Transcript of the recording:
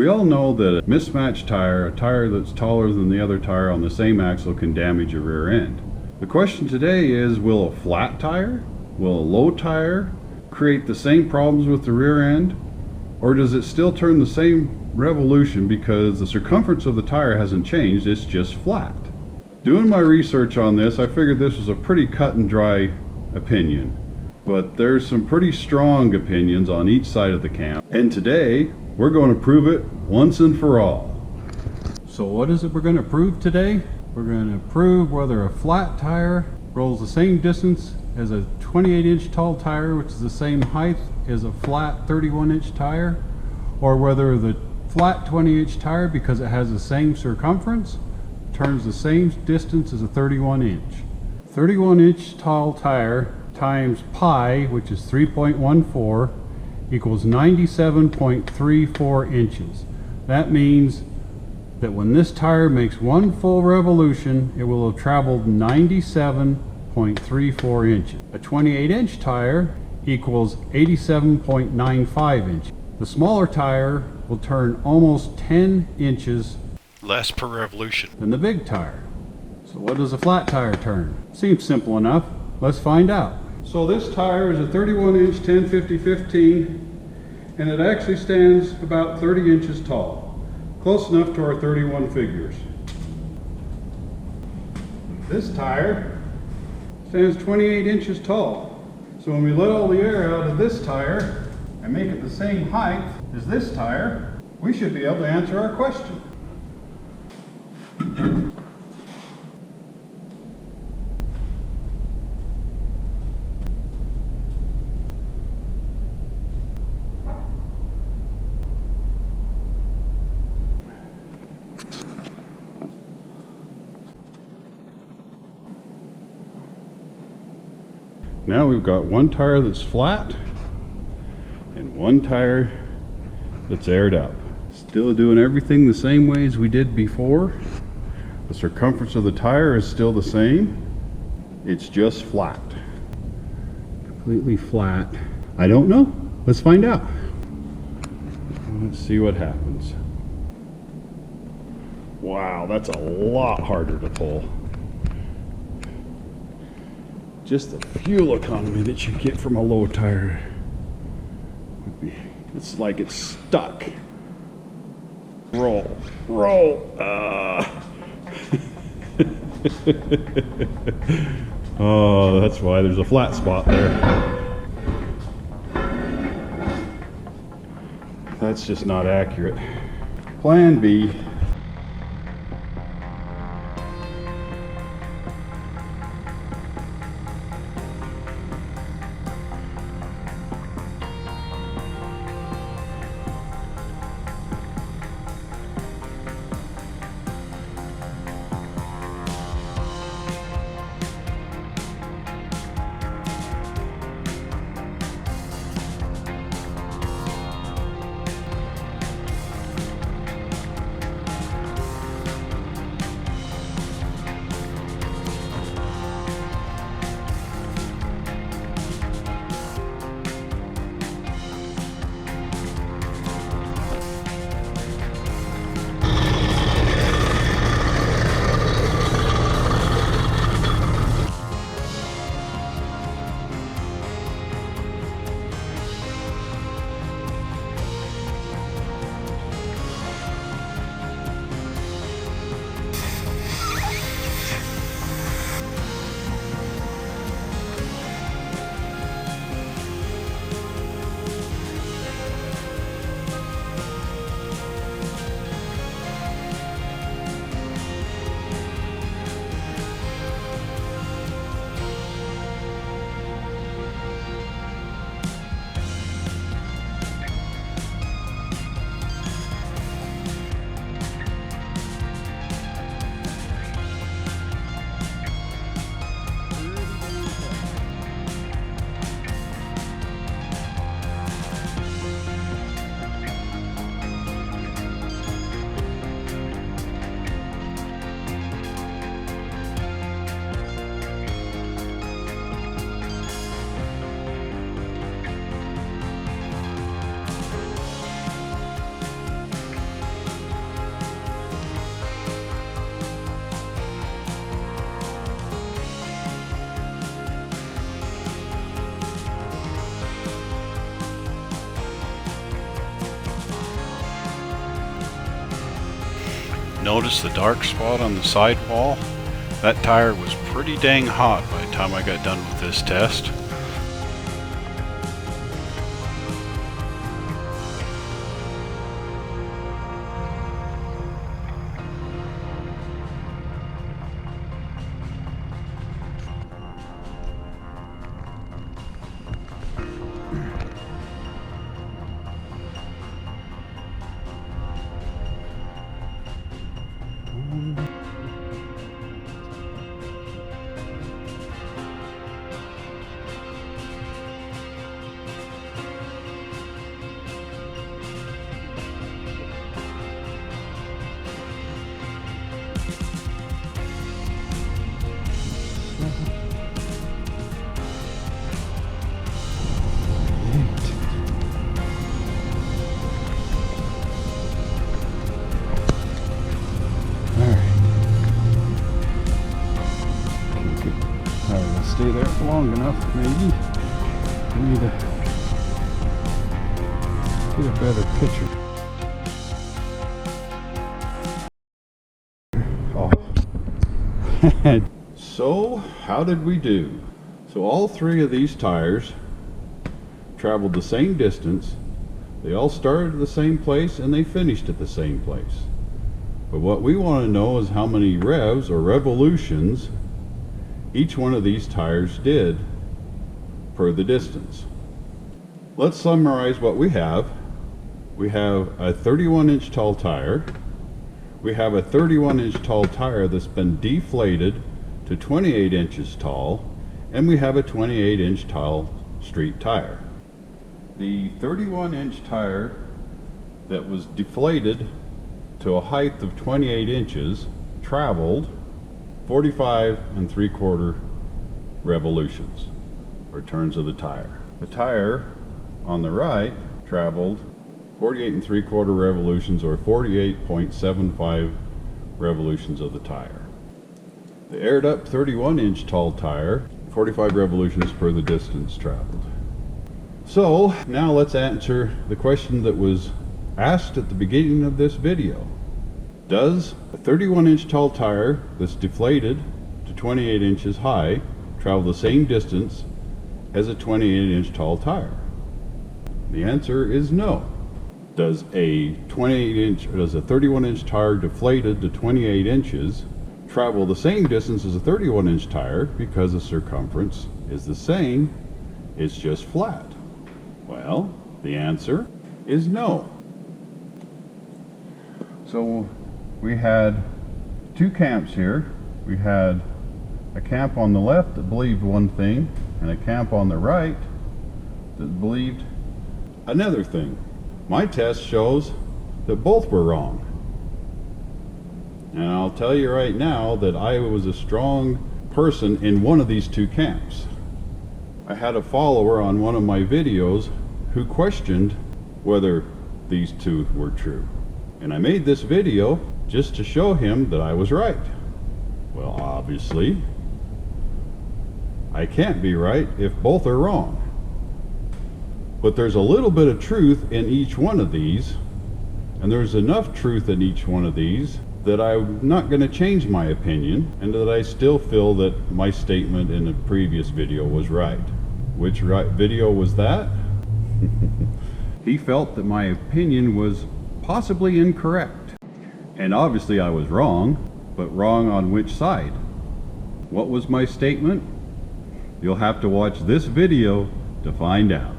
We all know that a mismatched tire, a tire that's taller than the other tire on the same axle, can damage your rear end. The question today is, will a flat tire, will a low tire create the same problems with the rear end? Or does it still turn the same revolution because the circumference of the tire hasn't changed, it's just flat? Doing my research on this, I figured this was a pretty cut and dry opinion. But there's some pretty strong opinions on each side of the camp. And today, we're going to prove it once and for all. So what is it we're going to prove today? We're going to prove whether a flat tire rolls the same distance as a 28-inch tall tire, which is the same height as a flat 31-inch tire, or whether the flat 20-inch tire, because it has the same circumference, turns the same distance as a 31-inch. 31-inch tall tire times pi, which is 3.14, equals 97.34 inches. That means that when this tire makes one full revolution, it will have traveled 97.34 inches. A 28-inch tire equals 87.95 inches. The smaller tire will turn almost 10 inches less per revolution than the big tire. So what does a flat tire turn? Seems simple enough. Let's find out. So this tire is a 31-inch 10-50-15, and it actually stands about 30 inches tall. Close enough to our 31 figures. This tire stands 28 inches tall. So when we let all the air out of this tire and make it the same height as this tire, we should be able to answer our question. Now we've got one tire that's flat and one tire that's aired up. Still doing everything the same way as we did before. The circumference of the tire is still the same. It's just flat. Completely flat. I don't know. Let's find out. Let's see what happens. Wow, that's a lot harder to pull. Just the fuel economy that you get from a low tire would be, it's like it's stuck. Roll. Oh, that's why there's a flat spot there. That's just not accurate. Plan B. Notice the dark spot on the sidewall? That tire was pretty dang hot by the time I got done with this test. Stay there for long enough, maybe. We need to get a better picture. Oh. So, how did we do? So all three of these tires traveled the same distance. They all started at the same place and they finished at the same place. But what we want to know is how many revs or revolutions each one of these tires did per the distance. Let's summarize what we have. We have a 31-inch tall tire. We have a 31-inch tall tire that's been deflated to 28 inches tall, and we have a 28-inch tall street tire. The 31-inch tire that was deflated to a height of 28 inches traveled 45 3/4 revolutions, or turns of the tire. The tire on the right traveled 48 3/4 revolutions, or 48.75 revolutions of the tire. The aired up 31-inch tall tire, 45 revolutions per the distance traveled. So now let's answer the question that was asked at the beginning of this video. Does a 31-inch tall tire that's deflated to 28 inches high travel the same distance as a 28-inch tall tire? The answer is no. Does a 31-inch tire deflated to 28 inches travel the same distance as a 31-inch tire because the circumference is the same, it's just flat? Well, the answer is no. So we had two camps here. We had a camp on the left that believed one thing, and a camp on the right that believed another thing. My test shows that both were wrong. And I'll tell you right now that I was a strong person in one of these two camps. I had a follower on one of my videos who questioned whether these two were true. And I made this video just to show him that I was right. Well, obviously, I can't be right if both are wrong. But there's a little bit of truth in each one of these, and there's enough truth in each one of these that I'm not going to change my opinion, and that I still feel that my statement in the previous video was right. Which video was that? He felt that my opinion was possibly incorrect. And obviously I was wrong, but wrong on which side? What was my statement? You'll have to watch this video to find out.